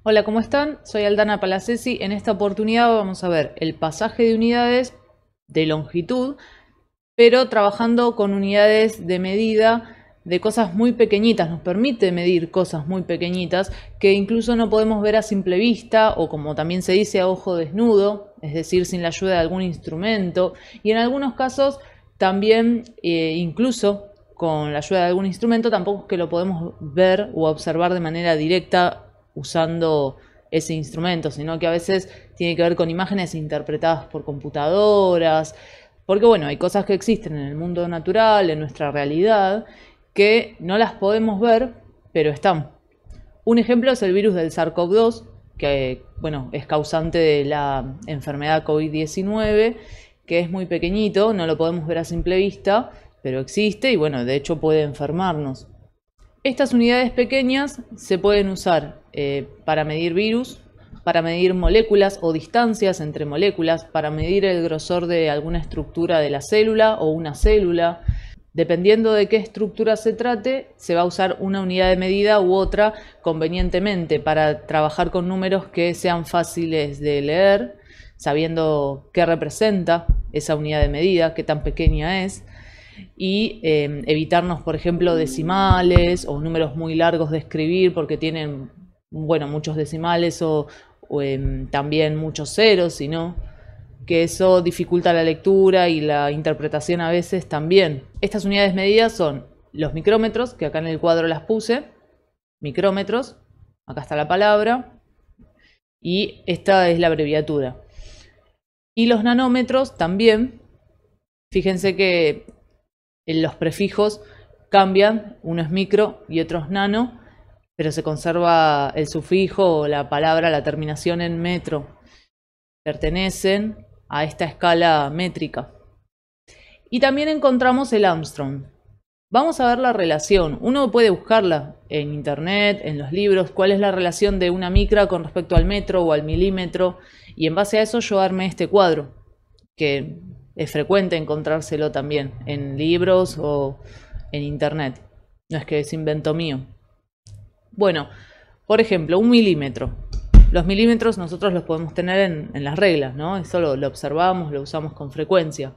Hola, ¿cómo están? Soy Aldana Palacesi. En esta oportunidad vamos a ver el pasaje de unidades de longitud, pero trabajando con unidades de medida de cosas muy pequeñitas. Nos permite medir cosas muy pequeñitas que incluso no podemos ver a simple vista o, como también se dice, a ojo desnudo, es decir, sin la ayuda de algún instrumento. Y en algunos casos también, incluso con la ayuda de algún instrumento, tampoco es que lo podemos ver o observar de manera directa usando ese instrumento, sino que a veces tiene que ver con imágenes interpretadas por computadoras, porque bueno, hay cosas que existen en el mundo natural, en nuestra realidad, que no las podemos ver, pero están. Un ejemplo es el virus del SARS-CoV-2, que bueno, es causante de la enfermedad COVID-19, que es muy pequeñito, no lo podemos ver a simple vista, pero existe y bueno, de hecho puede enfermarnos. Estas unidades pequeñas se pueden usar para medir virus, para medir moléculas o distancias entre moléculas, para medir el grosor de alguna estructura de la célula o una célula. Dependiendo de qué estructura se trate, se va a usar una unidad de medida u otra convenientemente para trabajar con números que sean fáciles de leer, sabiendo qué representa esa unidad de medida, qué tan pequeña es, y evitarnos, por ejemplo, decimales o números muy largos de escribir porque tienen, bueno, muchos decimales o también muchos ceros, sino que eso dificulta la lectura y la interpretación a veces también. Estas unidades medidas son los micrómetros, que acá en el cuadro las puse, micrómetros, acá está la palabra, y esta es la abreviatura. Y los nanómetros también, fíjense que los prefijos cambian, uno es micro y otro es nano, pero se conserva el sufijo o la palabra, la terminación en metro. Pertenecen a esta escala métrica. Y también encontramos el Armstrong. Vamos a ver la relación. Uno puede buscarla en internet, en los libros, cuál es la relación de una micra con respecto al metro o al milímetro. Y en base a eso yo armé este cuadro, que es frecuente encontrárselo también en libros o en internet. No es que es invento mío. Bueno, por ejemplo, un milímetro. Los milímetros nosotros los podemos tener en las reglas, ¿no? Eso lo observamos, lo usamos con frecuencia.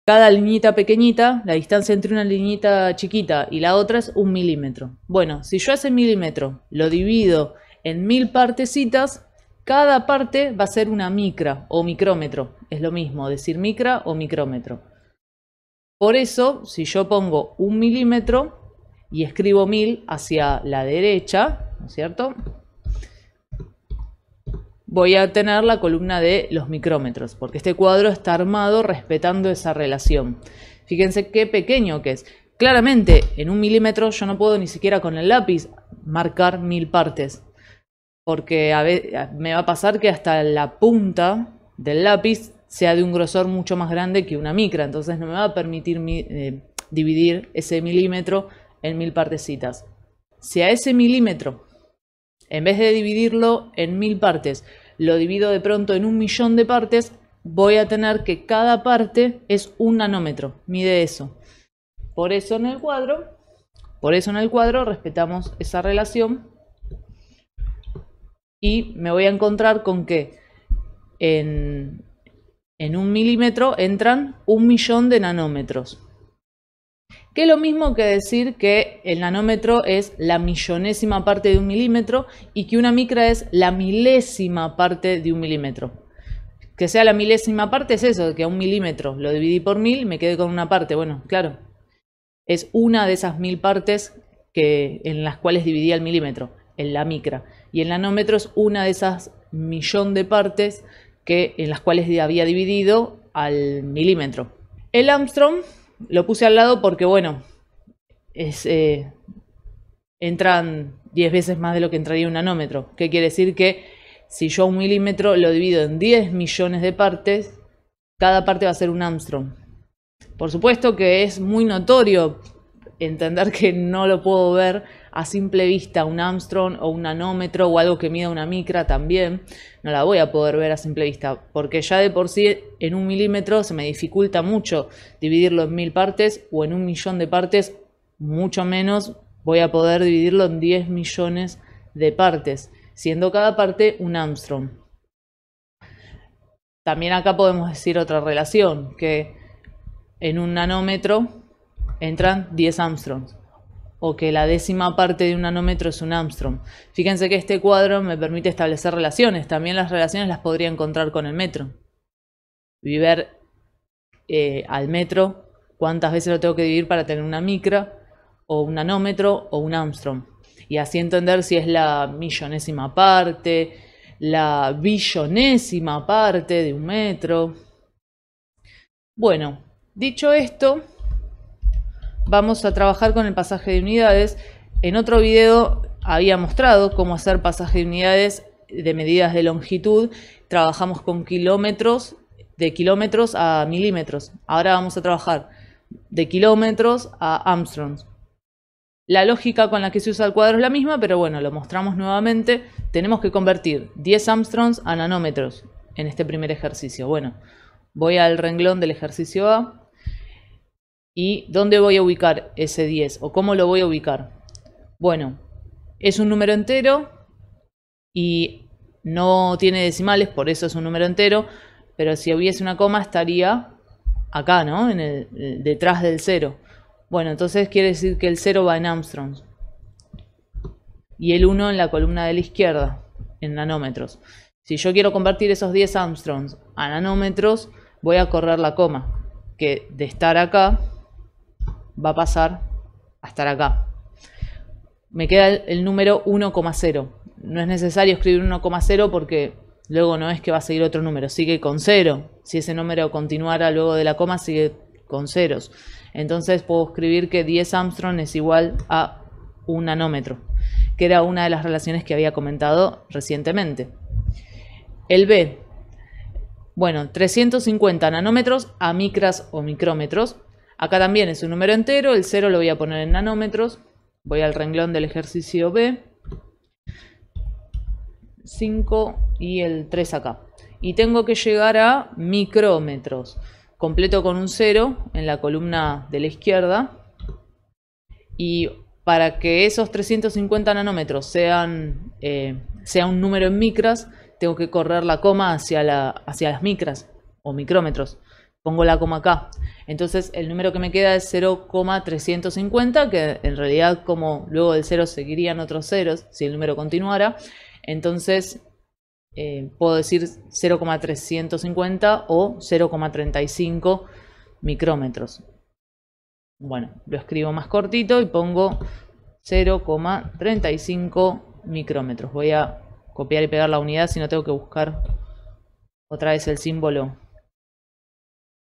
Cada liñita pequeñita, la distancia entre una liñita chiquita y la otra es 1 milímetro. Bueno, si yo ese milímetro lo divido en 1000 partecitas, cada parte va a ser una micra o micrómetro. Es lo mismo decir micra o micrómetro. Por eso, si yo pongo 1 milímetro y escribo 1000 hacia la derecha, ¿no es cierto?, voy a tener la columna de los micrómetros, porque este cuadro está armado respetando esa relación. Fíjense qué pequeño que es. Claramente, en 1 milímetro yo no puedo ni siquiera con el lápiz marcar 1000 partes, porque a veces me va a pasar que hasta la punta del lápiz sea de un grosor mucho más grande que una micra, entonces no me va a permitir dividir ese milímetro en 1000 partecitas. Si a ese milímetro, en vez de dividirlo en 1000 partes, lo divido de pronto en 1 millón de partes, voy a tener que cada parte es 1 nanómetro, mide eso. Por eso en el cuadro respetamos esa relación y me voy a encontrar con que en 1 milímetro entran 1 millón de nanómetros. Que es lo mismo que decir que el nanómetro es la millonésima parte de 1 milímetro y que una micra es la milésima parte de 1 milímetro. Que sea la milésima parte es eso, que a 1 milímetro lo dividí por 1000 y me quedé con una parte. Bueno, claro, es una de esas 1000 partes en las cuales dividí el milímetro, en la micra. Y el nanómetro es una de esas millón de partes en las cuales había dividido al milímetro. El Armstrong lo puse al lado porque, bueno, entran 10 veces más de lo que entraría un nanómetro. ¿Qué quiere decir? Que si yo 1 milímetro lo divido en 10 millones de partes, cada parte va a ser un Armstrong. Por supuesto que es muy notorio entender que no lo puedo ver a simple vista, un Armstrong o un nanómetro o algo que mida una micra también. No la voy a poder ver a simple vista, porque ya de por sí en 1 milímetro se me dificulta mucho dividirlo en 1000 partes o en 1 millón de partes, mucho menos voy a poder dividirlo en 10 millones de partes. siendo cada parte un Armstrong. También acá podemos decir otra relación, que en un nanómetro entran 10 Armstrongs, o que la décima parte de un nanómetro es un Armstrong. Fíjense que este cuadro me permite establecer relaciones. También las relaciones las podría encontrar con el metro. Y ver al metro cuántas veces lo tengo que dividir para tener una micra, o un nanómetro, o un Armstrong. Y así entender si es la millonésima parte, la billonésima parte de un metro. Bueno, dicho esto, vamos a trabajar con el pasaje de unidades. En otro video había mostrado cómo hacer pasaje de unidades de medidas de longitud. Trabajamos con kilómetros, de kilómetros a milímetros. Ahora vamos a trabajar de kilómetros a Armstrongs. La lógica con la que se usa el cuadro es la misma, pero bueno, lo mostramos nuevamente. Tenemos que convertir 10 Armstrongs a nanómetros en este primer ejercicio. Bueno, voy al renglón del ejercicio A. ¿Y dónde voy a ubicar ese 10? ¿O cómo lo voy a ubicar? Bueno, es un número entero y no tiene decimales, por eso es un número entero. Pero si hubiese una coma estaría acá, ¿no? Detrás del 0. Bueno, entonces quiere decir que el 0 va en Armstrongs. Y el 1 en la columna de la izquierda, en nanómetros. Si yo quiero convertir esos 10 Armstrongs a nanómetros, voy a correr la coma, que de estar acá va a pasar a estar acá. Me queda el número 1,0. No es necesario escribir 1,0 porque luego no es que va a seguir otro número, sigue con 0. Si ese número continuara luego de la coma, sigue con ceros. Entonces puedo escribir que 10 Armstrong es igual a un nanómetro, que era una de las relaciones que había comentado recientemente. El B, bueno, 350 nanómetros a micras o micrómetros. Acá también es un número entero, el 0 lo voy a poner en nanómetros. Voy al renglón del ejercicio B. 5 y el 3 acá. Y tengo que llegar a micrómetros. Completo con un 0 en la columna de la izquierda. Y para que esos 350 nanómetros sea un número en micras, tengo que correr la coma hacia las micras o micrómetros. Pongo la coma acá. Entonces el número que me queda es 0,350, que en realidad como luego del 0 seguirían otros ceros si el número continuara. Entonces puedo decir 0,350 o 0,35 micrómetros. Bueno, lo escribo más cortito y pongo 0,35 micrómetros. Voy a copiar y pegar la unidad, si no tengo que buscar otra vez el símbolo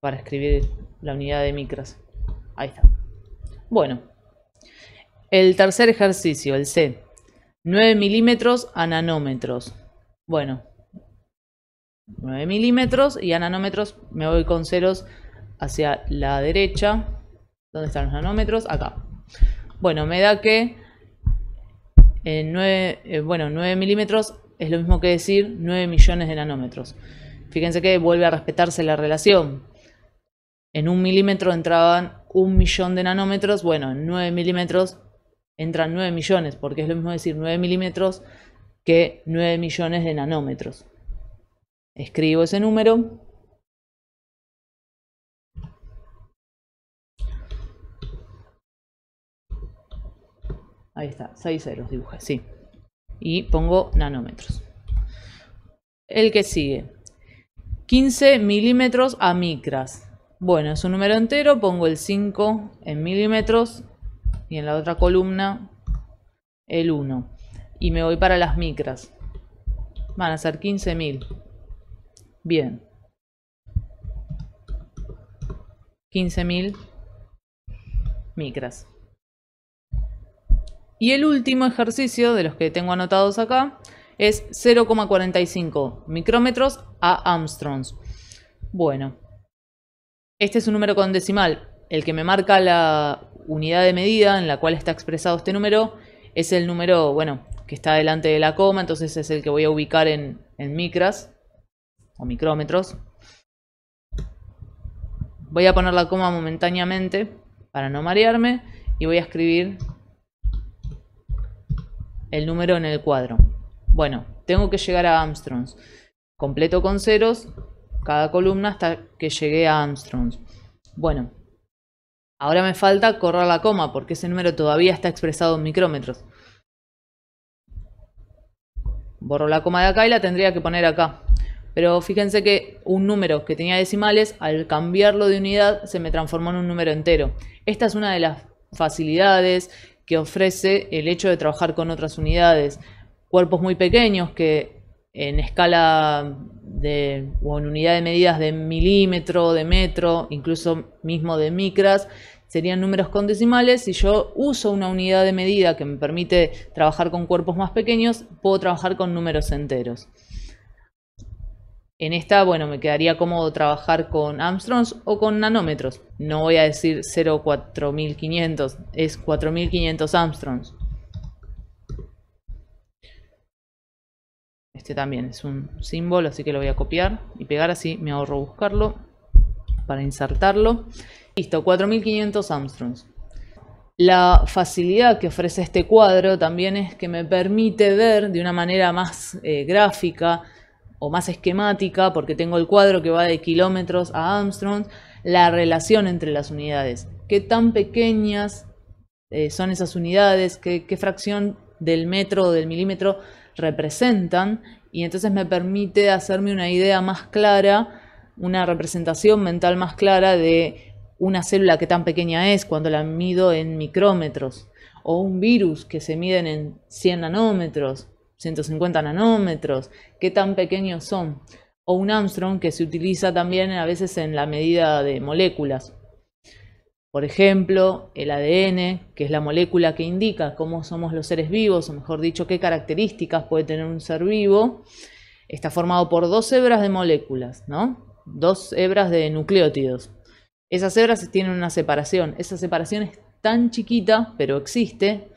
para escribir la unidad de micras. Ahí está. Bueno, el tercer ejercicio, el C. 9 milímetros a nanómetros. Bueno, 9 milímetros y a nanómetros me voy con ceros hacia la derecha. ¿Dónde están los nanómetros? Acá. Bueno, me da que 9 milímetros es lo mismo que decir 9 millones de nanómetros. Fíjense que vuelve a respetarse la relación. En 1 milímetro entraban 1 millón de nanómetros. Bueno, en 9 milímetros entran 9 millones, porque es lo mismo decir 9 milímetros que 9 millones de nanómetros. Escribo ese número. Ahí está, 6 ceros dibujé, sí. Y pongo nanómetros. El que sigue. 15 milímetros a micras. Bueno, es un número entero, pongo el 5 en milímetros y en la otra columna el 1. Y me voy para las micras. Van a ser 15.000. Bien. 15.000 micras. Y el último ejercicio de los que tengo anotados acá es 0,45 micrómetros a Armstrongs. Bueno, este es un número con decimal. El que me marca la unidad de medida en la cual está expresado este número es el número, bueno, que está delante de la coma, entonces es el que voy a ubicar en micras o micrómetros. Voy a poner la coma momentáneamente para no marearme y voy a escribir el número en el cuadro. Bueno, tengo que llegar a Armstrongs. Completo con ceros cada columna hasta que llegue a Armstrongs. Bueno, ahora me falta correr la coma porque ese número todavía está expresado en micrómetros. Borro la coma de acá y la tendría que poner acá. Pero fíjense que un número que tenía decimales, al cambiarlo de unidad, se me transformó en un número entero. Esta es una de las facilidades que ofrece el hecho de trabajar con otras unidades. Cuerpos muy pequeños que en escala o en unidad de medidas de milímetro, de metro, incluso mismo de micras, serían números con decimales. Si yo uso una unidad de medida que me permite trabajar con cuerpos más pequeños, puedo trabajar con números enteros. En esta, bueno, me quedaría cómodo trabajar con Armstrongs o con nanómetros. No voy a decir 0,4500, es 4500 Armstrongs. Este también es un símbolo, así que lo voy a copiar y pegar, así me ahorro buscarlo para insertarlo. Listo, 4500 Armstrongs. La facilidad que ofrece este cuadro también es que me permite ver de una manera más gráfica o más esquemática, porque tengo el cuadro que va de kilómetros a Armstrongs, la relación entre las unidades. Qué tan pequeñas son esas unidades, qué fracción del metro o del milímetro representan, y entonces me permite hacerme una idea más clara, una representación mental más clara de una célula que tan pequeña es cuando la mido en micrómetros, o un virus que se miden en 100 nanómetros, 150 nanómetros, qué tan pequeños son, o un Armstrong que se utiliza también a veces en la medida de moléculas. Por ejemplo, el ADN, que es la molécula que indica cómo somos los seres vivos, o mejor dicho, qué características puede tener un ser vivo, está formado por 2 hebras de moléculas, ¿no? 2 hebras de nucleótidos. Esas hebras tienen una separación. Esa separación es tan chiquita, pero existe,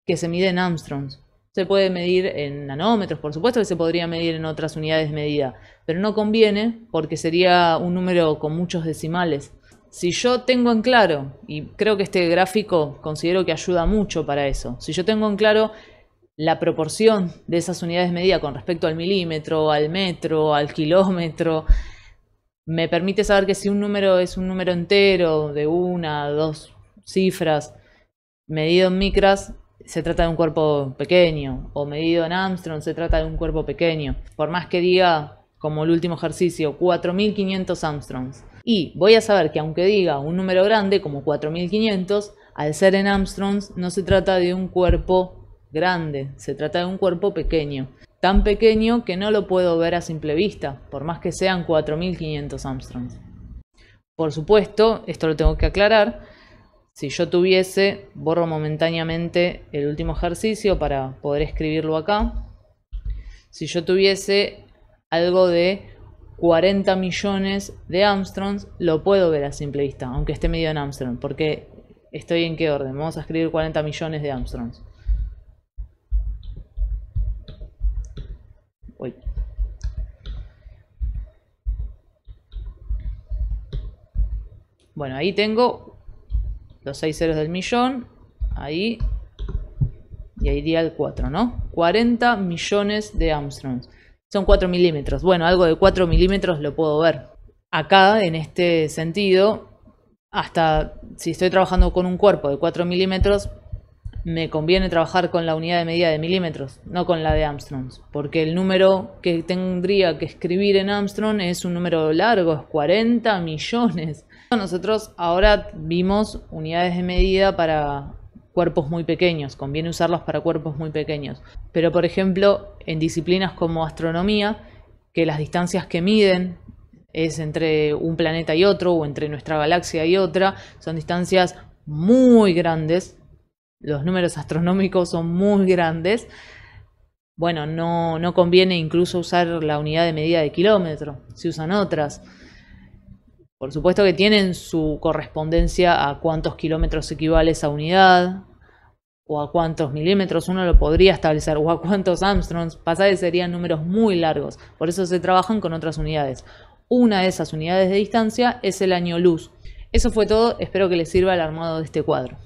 que se mide en Armstrongs. Se puede medir en nanómetros, por supuesto que se podría medir en otras unidades de medida, pero no conviene porque sería un número con muchos decimales. Si yo tengo en claro, y creo que este gráfico considero que ayuda mucho para eso, si yo tengo en claro la proporción de esas unidades de medida con respecto al milímetro, al metro, al kilómetro, me permite saber que si un número es un número entero de 1, 2 cifras, medido en micras, se trata de un cuerpo pequeño, o medido en Armstrong se trata de un cuerpo pequeño. Por más que diga, como el último ejercicio, 4500 Armstrongs. Y voy a saber que aunque diga un número grande, como 4500, al ser en Armstrongs no se trata de un cuerpo grande, se trata de un cuerpo pequeño. Tan pequeño que no lo puedo ver a simple vista, por más que sean 4500 Armstrongs. Por supuesto, esto lo tengo que aclarar, si yo tuviese, borro momentáneamente el último ejercicio para poder escribirlo acá. Si yo tuviese algo de 40 millones de Armstrongs, lo puedo ver a simple vista, aunque esté medido en Armstrong, porque estoy en qué orden. Vamos a escribir 40 millones de Armstrongs. Uy. Bueno, ahí tengo los 6 ceros del millón, ahí, y ahí iría el 4, ¿no? 40 millones de Armstrongs. Son 4 milímetros. Bueno, algo de 4 milímetros lo puedo ver. Acá, en este sentido, hasta si estoy trabajando con un cuerpo de 4 milímetros, me conviene trabajar con la unidad de medida de milímetros, no con la de Armstrongs, porque el número que tendría que escribir en Armstrong es un número largo, es 40 millones. Nosotros ahora vimos unidades de medida para cuerpos muy pequeños, conviene usarlos para cuerpos muy pequeños. Pero por ejemplo, en disciplinas como astronomía, que las distancias que miden es entre un planeta y otro, o entre nuestra galaxia y otra, son distancias muy grandes. Los números astronómicos son muy grandes. Bueno, no conviene incluso usar la unidad de medida de kilómetro, se usan otras. Por supuesto que tienen su correspondencia a cuántos kilómetros equivale esa unidad, o a cuántos milímetros uno lo podría establecer, o a cuántos Armstrongs. Pasa que serían números muy largos, por eso se trabajan con otras unidades. Una de esas unidades de distancia es el año luz. Eso fue todo, espero que les sirva el armado de este cuadro.